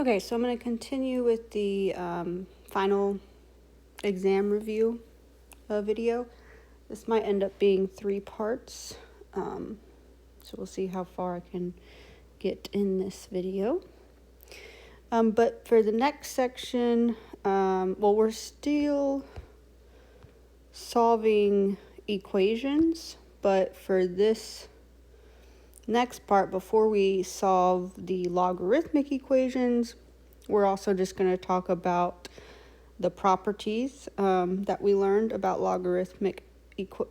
Okay, so I'm going to continue with the final exam review video. This might end up being 3 parts, so we'll see how far I can get in this video. But for the next section, well, we're still solving equations, but for this next part, before we solve the logarithmic equations, we're also just going to talk about the properties that we learned about logarithmic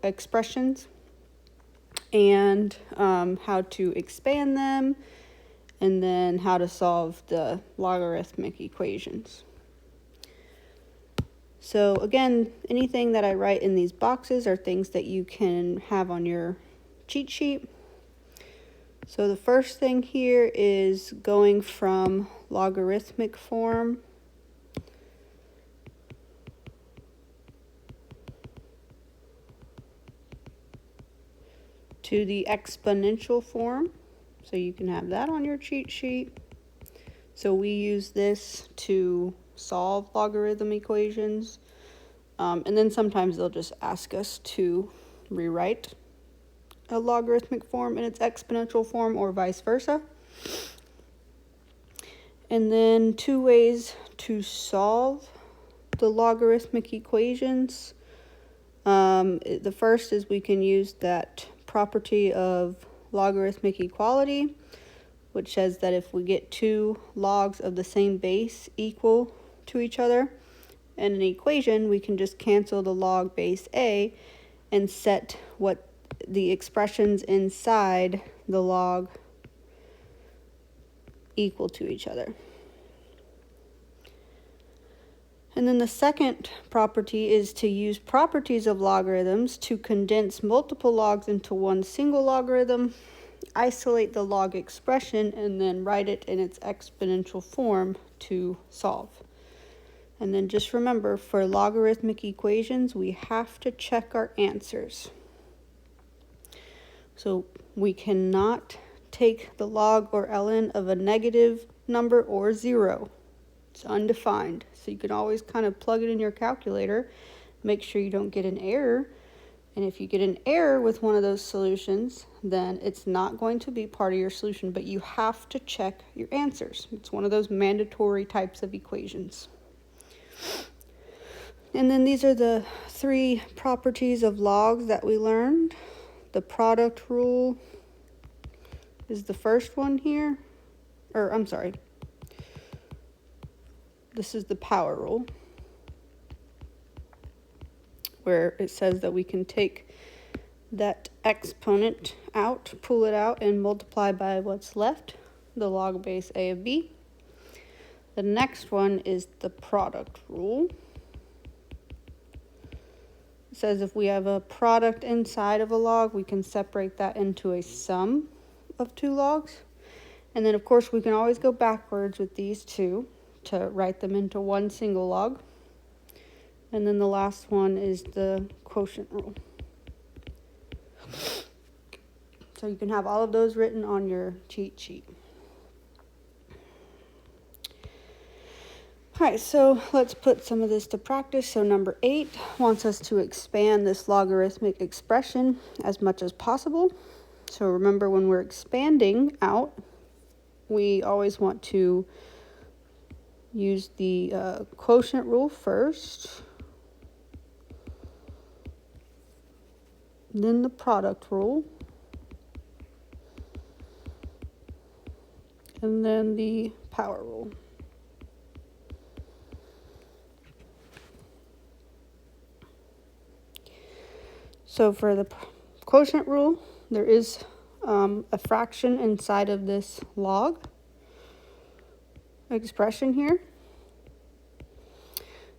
expressions and how to expand them, and then how to solve the logarithmic equations. So again, anything that I write in these boxes are things that you can have on your cheat sheet. So the first thing here is going from logarithmic form to the exponential form. So you can have that on your cheat sheet. So we use this to solve logarithm equations. And then sometimes they'll just ask us to rewrite a logarithmic form in its exponential form or vice versa. And then 2 ways to solve the logarithmic equations. The first is we can use that property of logarithmic equality, which says that if we get 2 logs of the same base equal to each other in an equation, we can just cancel the log base a and set what the expressions inside the log equal to each other. And then the second property is to use properties of logarithms to condense multiple logs into one single logarithm, isolate the log expression, and then write it in its exponential form to solve. And then just remember, for logarithmic equations, we have to check our answers. So we cannot take the log or ln of a negative number or 0. It's undefined. So you can always kind of plug it in your calculator, make sure you don't get an error. And if you get an error with one of those solutions, then it's not going to be part of your solution, but you have to check your answers. It's one of those mandatory types of equations. And then these are the 3 properties of logs that we learned. The product rule is the first one here. Or, I'm sorry. This is the power rule, where it says that we can take that exponent out, pull it out, and multiply by what's left, the log base a of b. The next one is the product rule. It says if we have a product inside of a log, we can separate that into a sum of 2 logs. And then, of course, we can always go backwards with these 2 to write them into one single log. And then the last one is the quotient rule. So you can have all of those written on your cheat sheet. All right, so let's put some of this to practice. So number 8 wants us to expand this logarithmic expression as much as possible. So remember, when we're expanding out, we always want to use the quotient rule first, then the product rule, and then the power rule. So for the quotient rule, there is a fraction inside of this log expression here.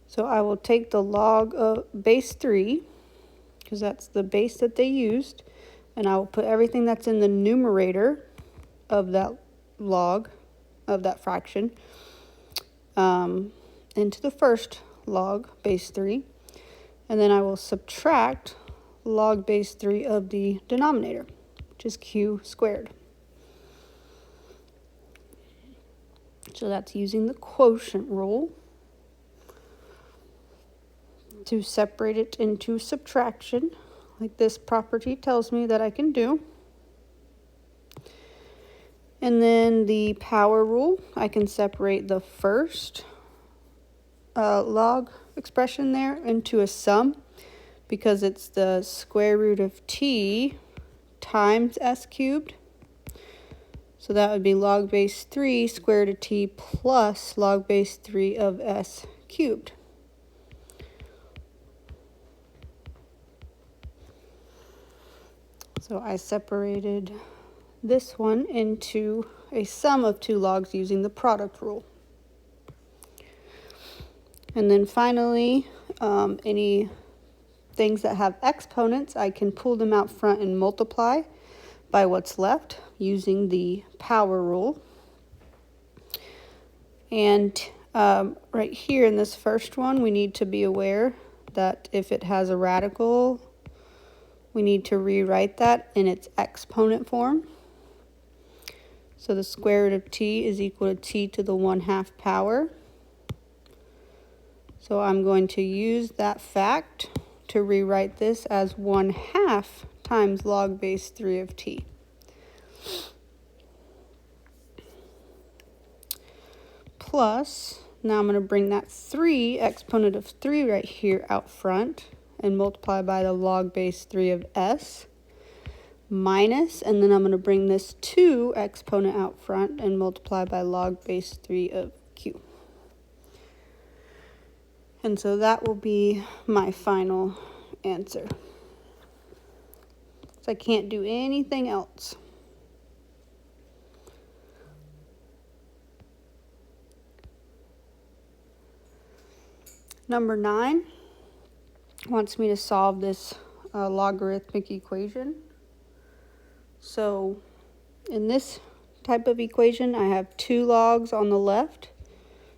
So I will take the log of base 3, because that's the base that they used, and I will put everything that's in the numerator of that log, of that fraction, into the first log, base 3, and then I will subtract log base 3 of the denominator, which is q squared. So that's using the quotient rule to separate it into subtraction, like this property tells me that I can do. And then the power rule, I can separate the first log expression there into a sum, because it's the square root of t times s cubed. So that would be log base 3 square root of t plus log base 3 of s cubed. So I separated this one into a sum of two logs using the product rule. And then finally, any things that have exponents, I can pull them out front and multiply by what's left using the power rule. And right here in this first one, we need to be aware that if it has a radical, we need to rewrite that in its exponent form. So the square root of t is equal to t to the 1/2 power. So I'm going to use that fact to rewrite this as 1/2 times log base 3 of t. Plus, now I'm going to bring that 3, exponent of 3 right here out front, and multiply by the log base 3 of s, minus, and then I'm going to bring this 2 exponent out front and multiply by log base 3 of q. And so that will be my final answer. So I can't do anything else. Number 9 wants me to solve this logarithmic equation. So in this type of equation, I have 2 logs on the left.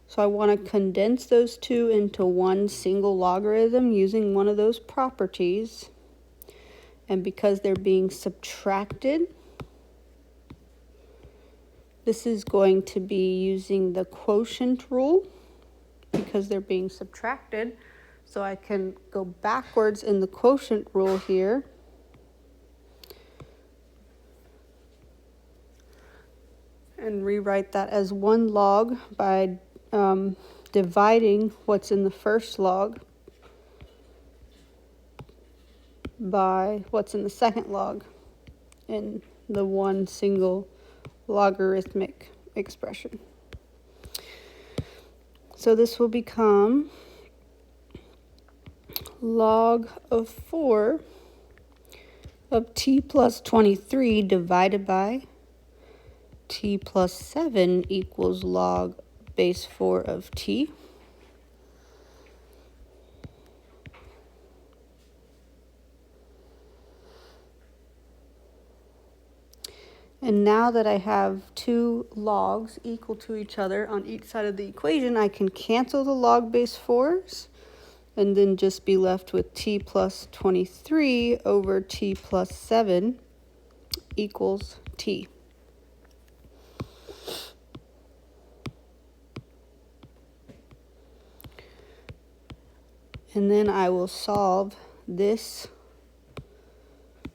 So I want to condense those 2 into one single logarithm using one of those properties. And because they're being subtracted, this is going to be using the quotient rule because they're being subtracted. So I can go backwards in the quotient rule here. And rewrite that as one log by dividing what's in the first log by what's in the second log in the one single logarithmic expression. So this will become log of 4 of t plus 23 divided by t plus 7 equals log base 4 of t. And now that I have 2 logs equal to each other on each side of the equation, I can cancel the log base 4s and then just be left with t plus 23 over t plus 7 equals t. And then I will solve this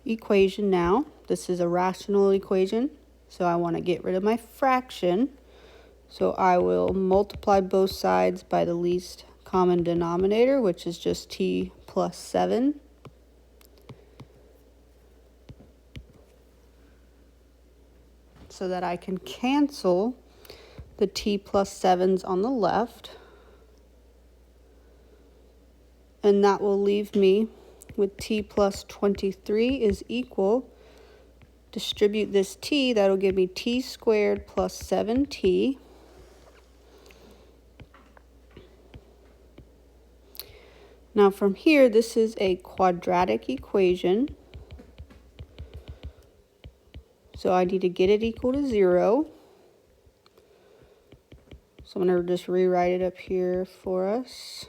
equation now. This is a rational equation, so I want to get rid of my fraction. So I will multiply both sides by the least common denominator, which is just t plus 7. So that I can cancel the t plus 7s on the left. And that will leave me with t plus 23 is equal. Distribute this t, that'll give me t squared plus 7t. Now from here, this is a quadratic equation. So I need to get it equal to 0. So I'm going to just rewrite it up here for us.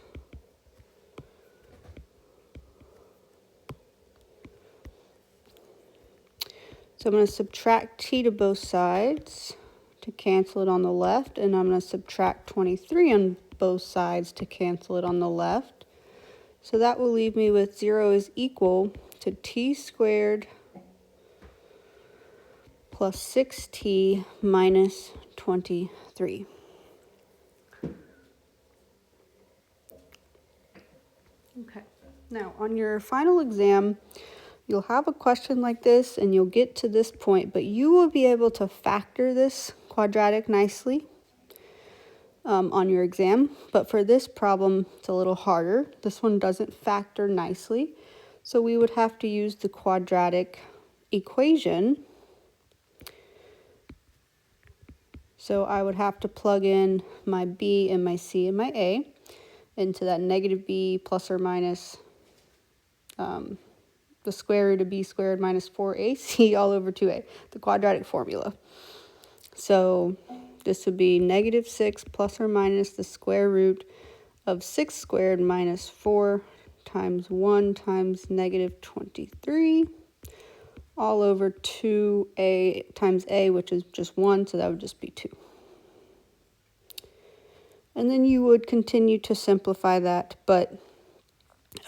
So I'm going to subtract t to both sides. to cancel it on the left, and I'm going to subtract 23 on both sides to cancel it on the left. So that will leave me with 0 is equal to t squared plus 6t minus 23. Okay, now on your final exam, you'll have a question like this and you'll get to this point, but you will be able to factor this quadratic nicely on your exam. But for this problem, it's a little harder. This one doesn't factor nicely. So we would have to use the quadratic equation. So I would have to plug in my b and my c and my a into that negative b plus or minus the square root of b squared minus 4ac all over 2a, the quadratic formula. So this would be negative 6 plus or minus the square root of 6 squared minus 4 times 1 times negative 23 all over 2a times a, which is just 1, so that would just be 2. And then you would continue to simplify that, but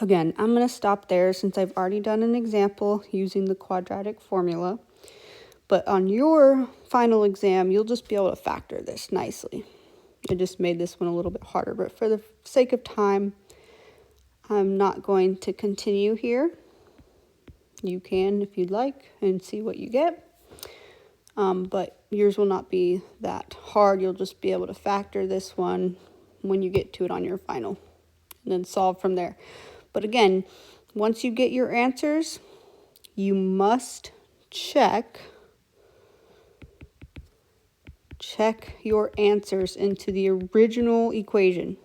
again, I'm going to stop there since I've already done an example using the quadratic formula. But on your final exam, you'll just be able to factor this nicely. I just made this one a little bit harder, but for the sake of time, I'm not going to continue here. You can, if you'd like, and see what you get. But yours will not be that hard. You'll just be able to factor this one when you get to it on your final and then solve from there. But again, once you get your answers, you must check your answers into the original equation.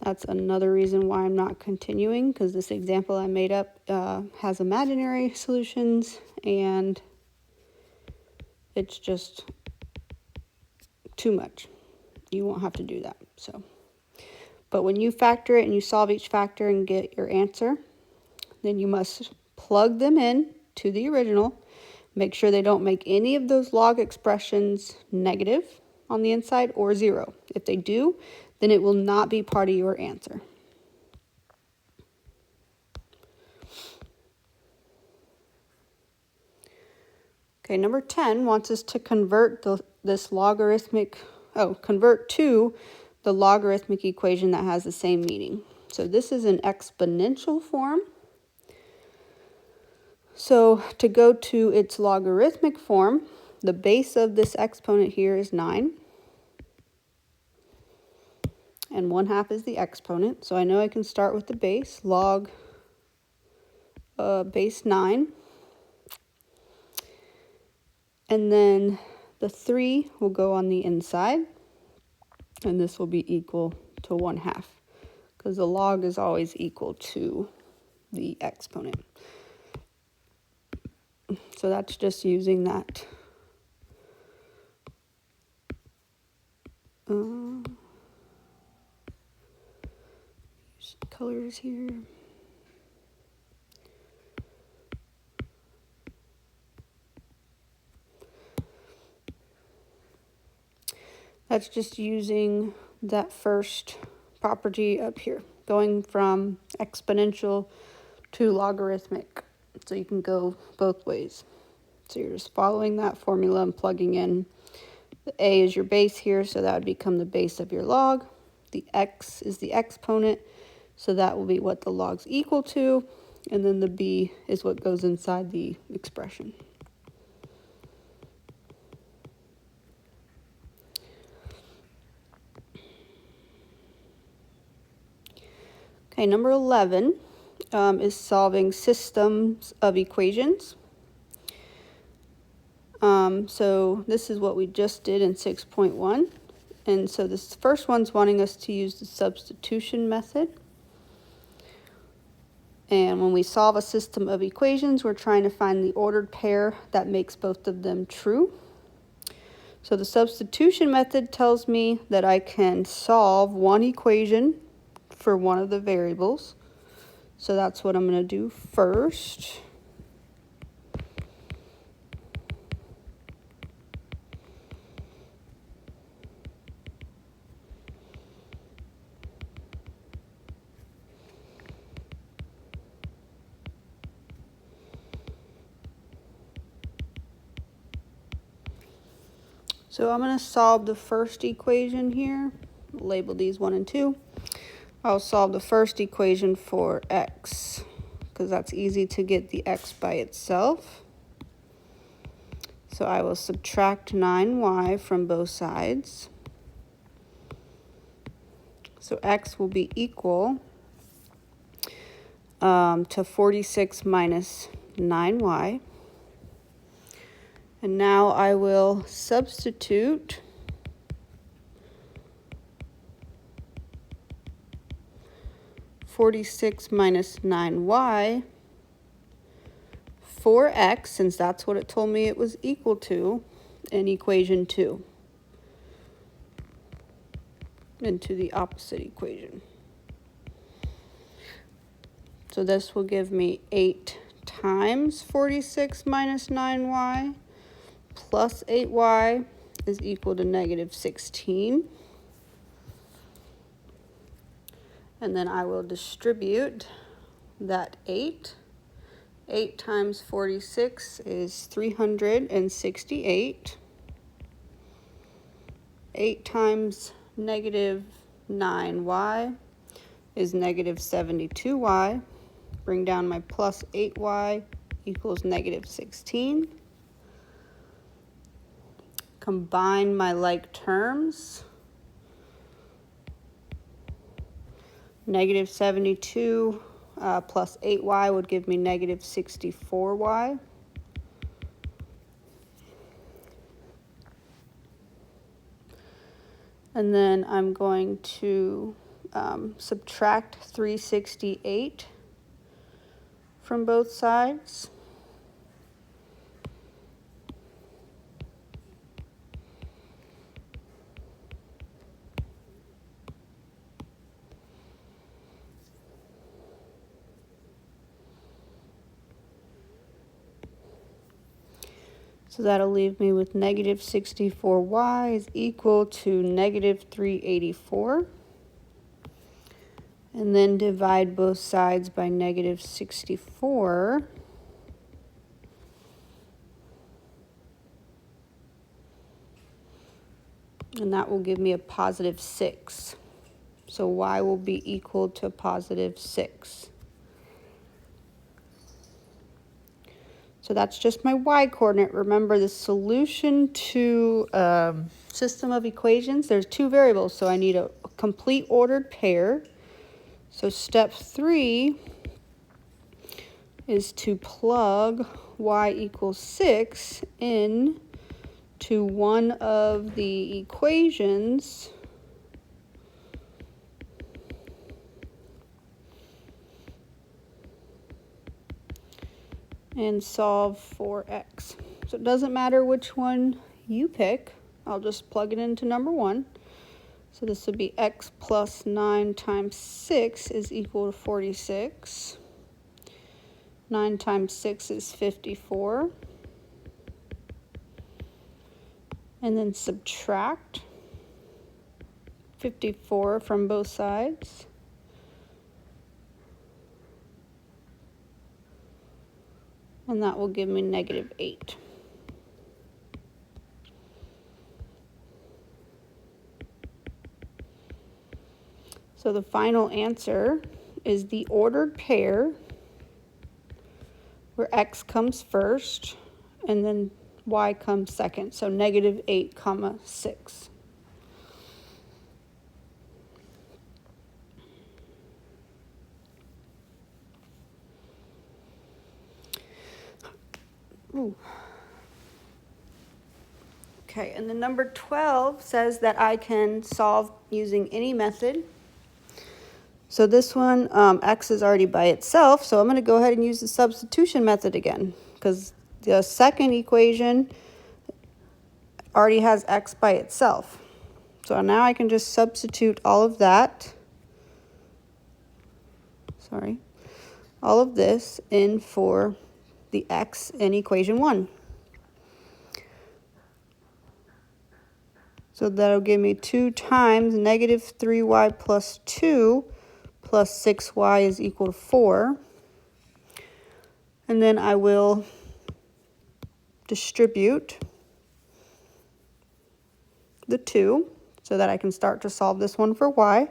That's another reason why I'm not continuing, because this example I made up has imaginary solutions, and it's just too much. You won't have to do that. But when you factor it and you solve each factor and get your answer, then you must plug them in to the original. Make sure they don't make any of those log expressions negative on the inside or 0. If they do, then it will not be part of your answer. Okay, number 10 wants us to convert convert to the logarithmic equation that has the same meaning. So this is an exponential form. So to go to its logarithmic form, the base of this exponent here is 9. And 1/2 is the exponent. So I know I can start with the base, log base 9. And then the 3 will go on the inside. And this will be equal to 1/2. Because the log is always equal to the exponent. So that's just using that. Use colors here. That's just using that first property up here, going from exponential to logarithmic. So you can go both ways. So you're just following that formula and plugging in. The a is your base here, so that would become the base of your log. The x is the exponent, so that will be what the log's equal to. And then the b is what goes inside the expression. Okay, number 11 is solving systems of equations. So this is what we just did in 6.1. And so this first one's wanting us to use the substitution method. And when we solve a system of equations, we're trying to find the ordered pair that makes both of them true. So the substitution method tells me that I can solve one equation for one of the variables. So that's what I'm going to do first. So I'm going to solve the first equation here. Label these 1 and 2. I'll solve the first equation for x, because that's easy to get the x by itself. So I will subtract 9y from both sides. So x will be equal to 46 minus 9y. And now I will substitute (46 minus 9y) for x, since that's what it told me it was equal to, in equation 2, into the opposite equation. So this will give me 8 times 46 minus 9y plus 8y is equal to negative 16. And then I will distribute that 8. 8 times 46 is 368. 8 times negative 9y is negative 72y. Bring down my plus 8y equals negative 16. Combine my like terms. Negative 72 plus 8y would give me negative 64y. And then I'm going to subtract 368 from both sides. So that'll leave me with negative 64y is equal to negative 384. And then divide both sides by negative 64. And that will give me a positive 6. So y will be equal to positive 6. So that's just my y-coordinate. Remember, the solution to system of equations, there's 2 variables, so I need a complete ordered pair. So step 3 is to plug y equals 6 in to one of the equations and solve for x. So it doesn't matter which one you pick. I'll just plug it into number 1. So this would be x plus 9 times 6 is equal to 46. 9 times 6 is 54. And then subtract 54 from both sides. And that will give me negative 8. So the final answer is the ordered pair where x comes first and then y comes second. So negative 8, 6. Ooh. Okay, and the number 12 says that I can solve using any method. So this one, x is already by itself, so I'm going to go ahead and use the substitution method again, because the second equation already has x by itself. So now I can just substitute all of that, all of this in for the x in equation 1. So that'll give me 2 times negative 3y plus 2 plus 6y is equal to 4. And then I will distribute the 2 so that I can start to solve this one for y.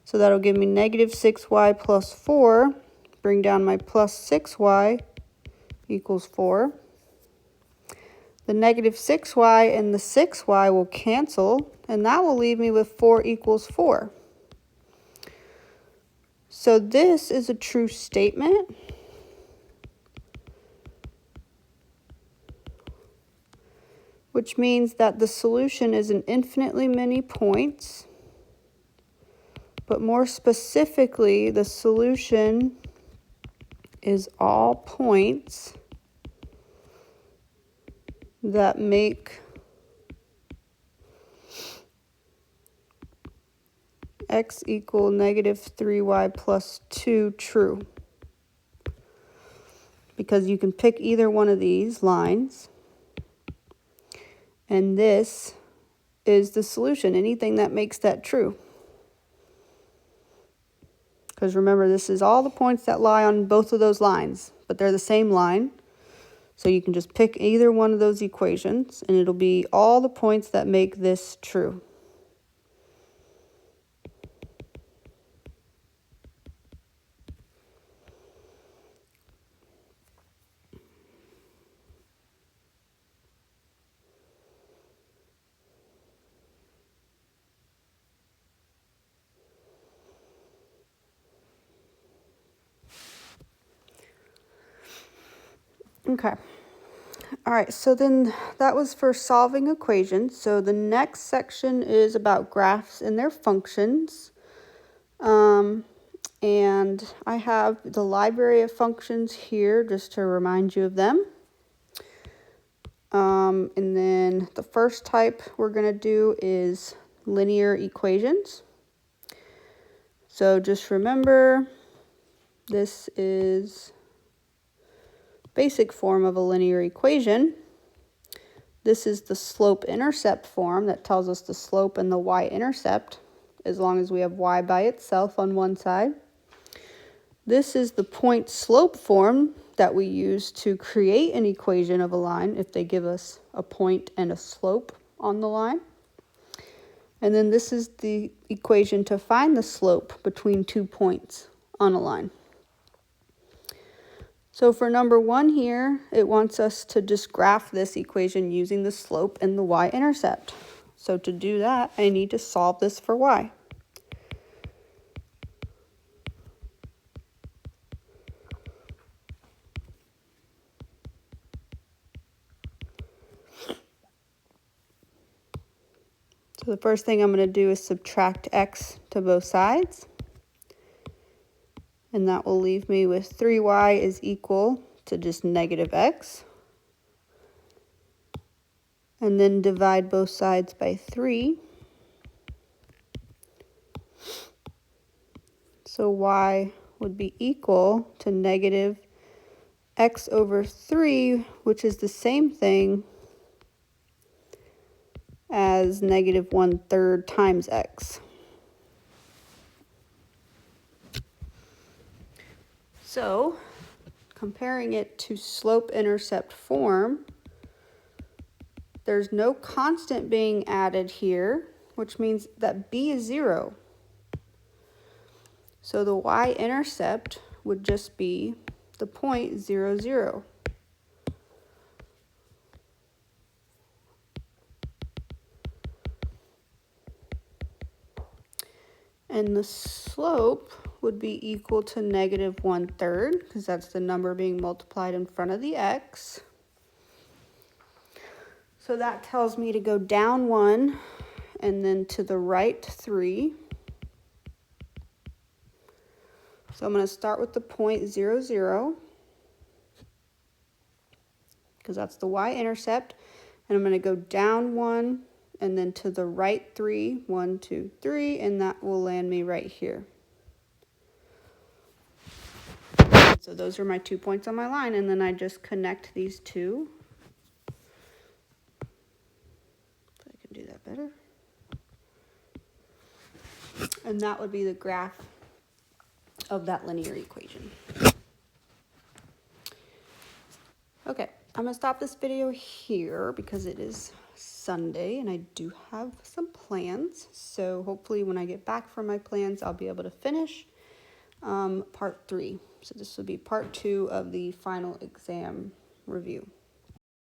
So that'll give me negative 6y plus 4. Bring down my plus 6y equals 4. The negative 6y and the 6y will cancel, and that will leave me with 4 equals 4. So this is a true statement. Which means that the solution is an infinitely many points. But more specifically, the solution is all points that make x equal negative 3y plus 2 true. Because you can pick either one of these lines. And this is the solution, anything that makes that true. Because remember, this is all the points that lie on both of those lines, but they're the same line. So you can just pick either one of those equations, and it'll be all the points that make this true. Okay. All right, so then that was for solving equations. So the next section is about graphs and their functions. And I have the library of functions here just to remind you of them. And then the first type we're going to do is linear equations. So just remember, this is basic form of a linear equation. This is the slope-intercept form that tells us the slope and the y-intercept, as long as we have y by itself on one side. This is the point-slope form that we use to create an equation of a line if they give us a point and a slope on the line. And then this is the equation to find the slope between 2 points on a line. So for number 1 here, it wants us to just graph this equation using the slope and the y-intercept. So to do that, I need to solve this for y. So the first thing I'm going to do is subtract x to both sides. And that will leave me with 3y is equal to just negative x. And then divide both sides by 3. So y would be equal to negative x over 3, which is the same thing as negative 1/3 times x. So, comparing it to slope-intercept form, there's no constant being added here, which means that b is 0. So the y-intercept would just be the point 0, 0. And the slope would be equal to negative 1/3, because that's the number being multiplied in front of the x. So that tells me to go down 1 and then to the right 3. So I'm going to start with the point 0, 0, because that's the y-intercept. And I'm going to go down 1 and then to the right 3, 1, 2, 3, and that will land me right here. So those are my 2 points on my line, and then I just connect these two. If I can do that better. And that would be the graph of that linear equation. Okay, I'm going to stop this video here because it is Sunday, and I do have some plans. So hopefully when I get back from my plans, I'll be able to finish part 3. So this will be part 2 of the final exam review.